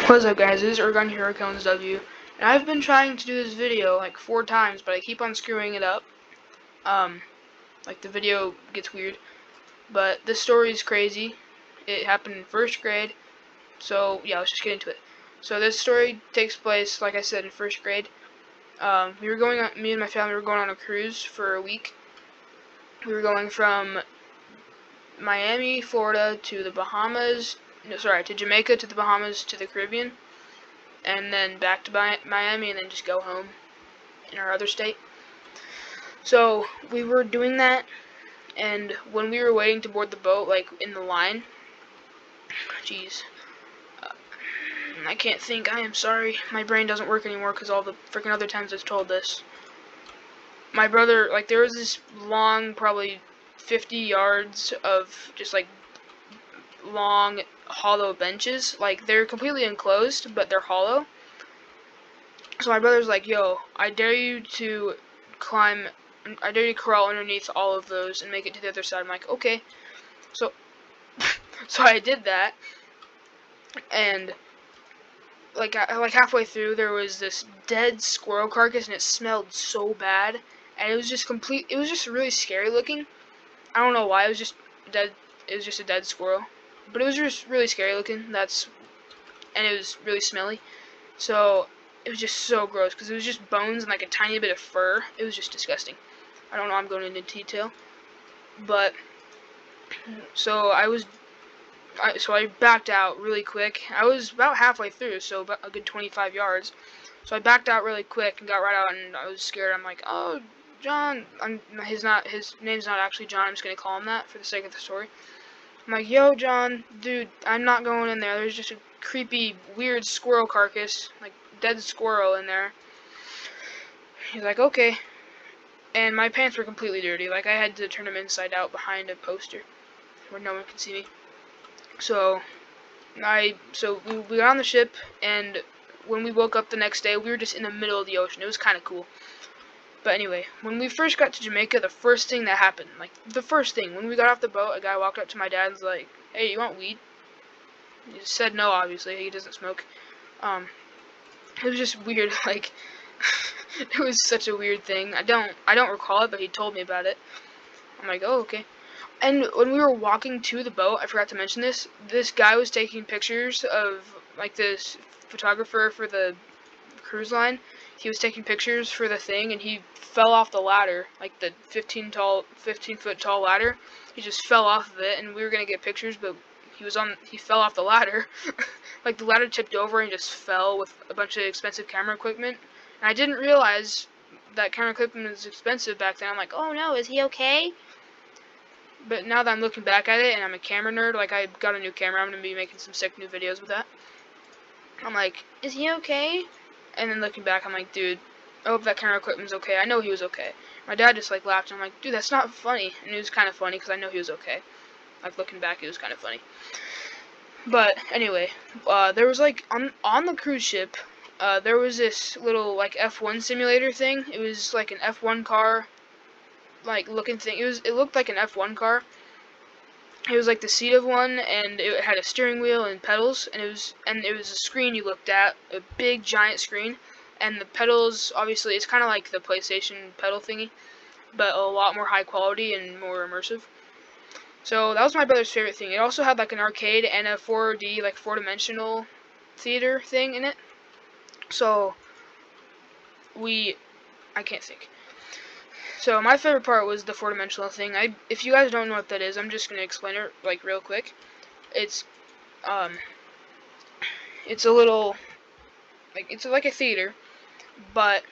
What's up, guys? This is Ergon Hurricanes W, and I've been trying to do this video like 4 times, but I keep on screwing it up. Like the video gets weird, but this story is crazy. It happened in first grade, so yeah, let's just get into it. So this story takes place, like I said, in first grade. Me and my family were going on a cruise for a week. We were going from Miami, Florida to the Bahamas. No, sorry, to Jamaica, to the Bahamas, to the Caribbean, and then back to Miami, and then just go home in our other state. So we were doing that, and when we were waiting to board the boat, like in the line, jeez, I can't think. I am sorry. My brain doesn't work anymore because all the freaking other times I've told this. My brother, like, there was this long, probably 50 yards of just like long hollow benches. Like, they're completely enclosed, but they're hollow. So my brother's like, yo, I dare you to crawl underneath all of those and make it to the other side. I'm like, okay. So I did that, and like halfway through, there was this dead squirrel carcass, and it smelled so bad, and it was just really scary looking. I don't know why. It was just dead. It was just a dead squirrel, but it was just really scary looking. And it was really smelly. So it was just so gross because it was just bones and like a tiny bit of fur. It was just disgusting. I don't know. I'm going into detail, but so I backed out really quick. I was about halfway through, so about a good 25 yards. So I backed out really quick and got right out, and I was scared. I'm like, oh, John. His name's not actually John. I'm just gonna call him that for the sake of the story. I'm like, yo, John, dude, I'm not going in there. There's just a creepy, weird squirrel carcass, like dead squirrel in there. He's like, okay. And my pants were completely dirty. Like, I had to turn them inside out behind a poster where no one could see me. So we got on the ship, and when we woke up the next day, we were just in the middle of the ocean. It was kind of cool. But anyway, when we first got to Jamaica, the first thing that happened, when we got off the boat, a guy walked up to my dad and was like, hey, you want weed? He said no, obviously. He doesn't smoke. It was just weird, like, it was such a weird thing. I don't recall it, but he told me about it. I'm like, oh, okay. And when we were walking to the boat, I forgot to mention this, this guy was taking pictures of, like, this photographer for the cruise line. He was taking pictures for the thing, and he fell off the ladder, like the 15-foot tall ladder. He just fell off of it, and we were gonna get pictures, but he fell off the ladder. Like, the ladder tipped over and just fell with a bunch of expensive camera equipment. And I didn't realize that camera equipment was expensive back then. I'm like, oh no, is he okay? But now that I'm looking back at it, and I'm a camera nerd, like, I got a new camera, I'm gonna be making some sick new videos with that. I'm like, is he okay? And then looking back, I'm like, dude, I hope that camera equipment's okay. I know he was okay. My dad just, like, laughed, and I'm like, dude, that's not funny. And it was kind of funny, because I know he was okay. Like, looking back, it was kind of funny. But, anyway, there was, like, on the cruise ship, there was this little, like, F1 simulator thing. It was, like, an F1 car, like, looking thing. It looked like an F1 car. It was like the seat of one, and it had a steering wheel and pedals, and it was a screen you looked at, a big giant screen, and the pedals, obviously, it's kind of like the PlayStation pedal thingy, but a lot more high quality and more immersive. So that was my brother's favorite thing. It also had like an arcade and a 4D, like 4-dimensional theater thing in it. So I can't think. So my favorite part was the 4-dimensional thing. If you guys don't know what that is, I'm just gonna explain it like real quick. It's it's a little, like, it's like a theater, but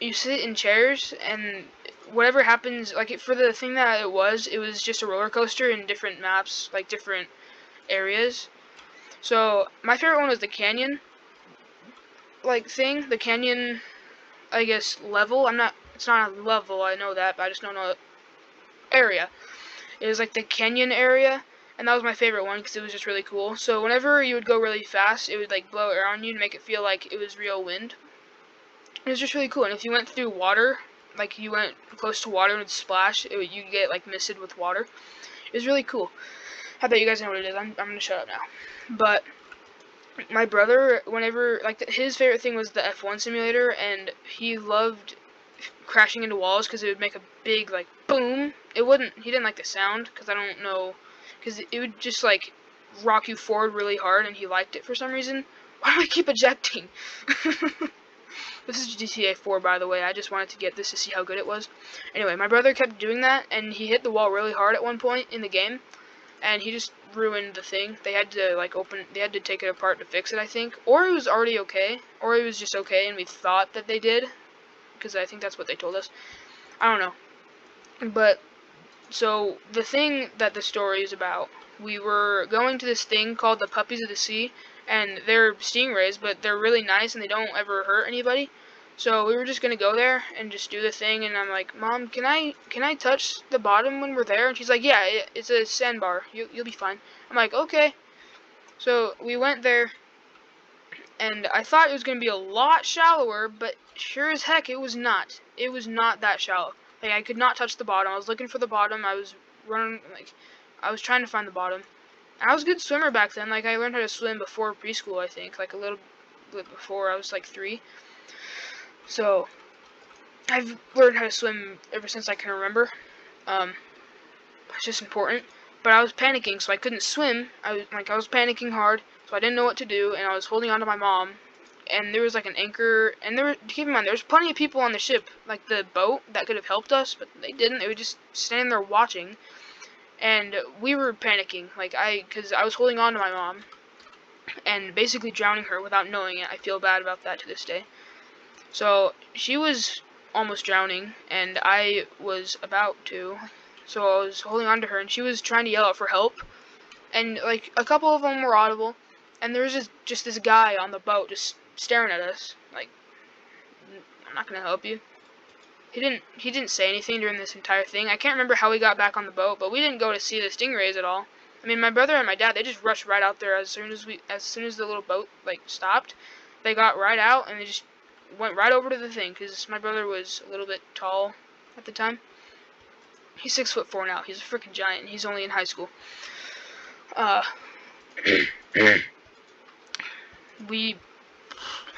you sit in chairs, and whatever happens, like, for the thing that it was just a roller coaster in different maps, like different areas. So my favorite one was the canyon, like, thing, the canyon, I guess, level. It's not a level, I know that, but I just don't know area. It was like the canyon area, and that was my favorite one because it was just really cool. So whenever you would go really fast, it would like blow air on you to make it feel like it was real wind. It was just really cool. And if you went through water, like you went close to water and it would splash, you get like misted with water. It was really cool. I bet you guys know what it is. I'm gonna shut up now. But my brother, whenever, like, his favorite thing was the F1 simulator, and he loved crashing into walls because it would make a big, like, boom. He didn't like the sound, because I don't know, because it would just, like, rock you forward really hard, and he liked it for some reason. Why do I keep ejecting? This is GTA 4, by the way. I just wanted to get this to see how good it was. Anyway, my brother kept doing that, and he hit the wall really hard at one point in the game, and he just ruined the thing. They had to, like, they had to take it apart to fix it, I think. Or it was already okay, or it was just okay, and we thought that they did, because I think that's what they told us. I don't know. But, so, the thing that the story is about, we were going to this thing called the Puppies of the Sea, and they're stingrays, but they're really nice, and they don't ever hurt anybody. So we were just gonna go there and just do the thing, and I'm like, Mom, can I touch the bottom when we're there? And she's like, yeah, it's a sandbar. You'll be fine. I'm like, okay. So we went there, and I thought it was gonna be a lot shallower, but sure as heck, it was not. It was not that shallow. Like, I could not touch the bottom. I was looking for the bottom. I was running, like, I was trying to find the bottom. I was a good swimmer back then. Like, I learned how to swim before preschool, I think. Like, a little bit before. I was like 3. So I've learned how to swim ever since I can remember. It's just important. But I was panicking, so I couldn't swim. I was panicking hard, so I didn't know what to do, and I was holding on to my mom. And there was like an anchor, and keep in mind, there was plenty of people on the ship, like the boat, that could have helped us, but they didn't. They were just standing there watching, and we were panicking, because I was holding on to my mom, and basically drowning her without knowing it. I feel bad about that to this day. So she was almost drowning, and I was about to. So I was holding on to her, and she was trying to yell out for help. And, like, a couple of them were audible, and there was just this guy on the boat just staring at us. Like, I'm not gonna help you. He didn't say anything during this entire thing. I can't remember how we got back on the boat, but we didn't go to see the stingrays at all. I mean, my brother and my dad, they just rushed right out there as soon as the little boat, like, stopped. They got right out, and they just went right over to the thing, because my brother was a little bit tall at the time. He's 6'4" now. He's a freaking giant. He's only in high school.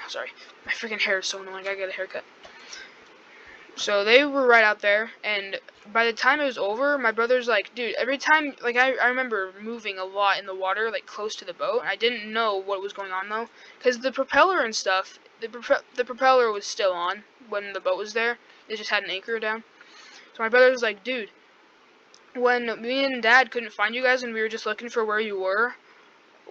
Sorry, my freaking hair is so annoying. I got a haircut. So they were right out there, and by the time it was over, my brother's like, dude, every time, like, I remember moving a lot in the water, like, close to the boat. I didn't know what was going on, though, because the propeller and stuff, the propeller was still on when the boat was there. It just had an anchor down. So my brother was like, dude, when me and Dad couldn't find you guys and we were just looking for where you were,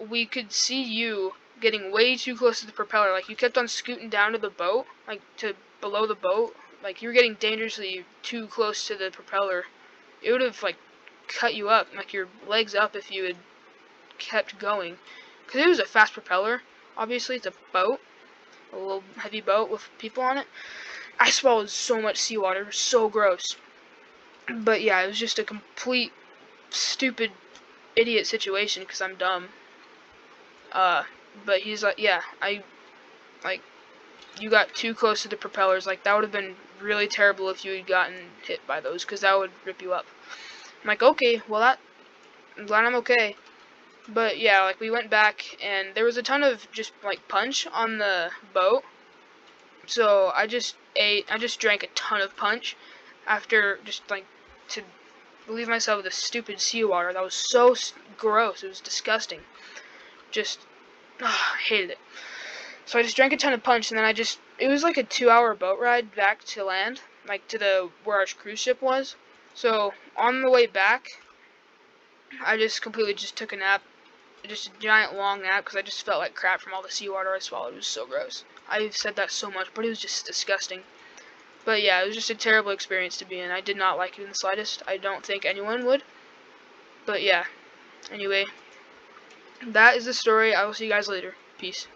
we could see you getting way too close to the propeller. Like, you kept on scooting down to the boat, like, to below the boat. Like, you were getting dangerously too close to the propeller. It would have, like, cut you up, like, your legs up if you had kept going. Because it was a fast propeller. Obviously, it's a boat. A little heavy boat with people on it. I swallowed so much seawater. It was so gross. But, yeah, it was just a complete, stupid, idiot situation because I'm dumb. But he's like, yeah, you got too close to the propellers. Like, that would have been really terrible if you had gotten hit by those, because that would rip you up. I'm like, okay, well, I'm glad I'm okay. But, yeah, like, we went back, and there was a ton of just, like, punch on the boat. So, I just drank a ton of punch after just, like, to relieve myself of the stupid seawater. That was so gross. It was disgusting. Just, I hated it. So I just drank a ton of punch, and then it was like a 2-hour boat ride back to land, like to where our cruise ship was. So on the way back, I just completely just took a nap, just a giant long nap, because I just felt like crap from all the seawater I swallowed. It was so gross. I've said that so much, but it was just disgusting. But yeah, it was just a terrible experience to be in. I did not like it in the slightest. I don't think anyone would. But yeah, anyway, that is the story. I will see you guys later. Peace.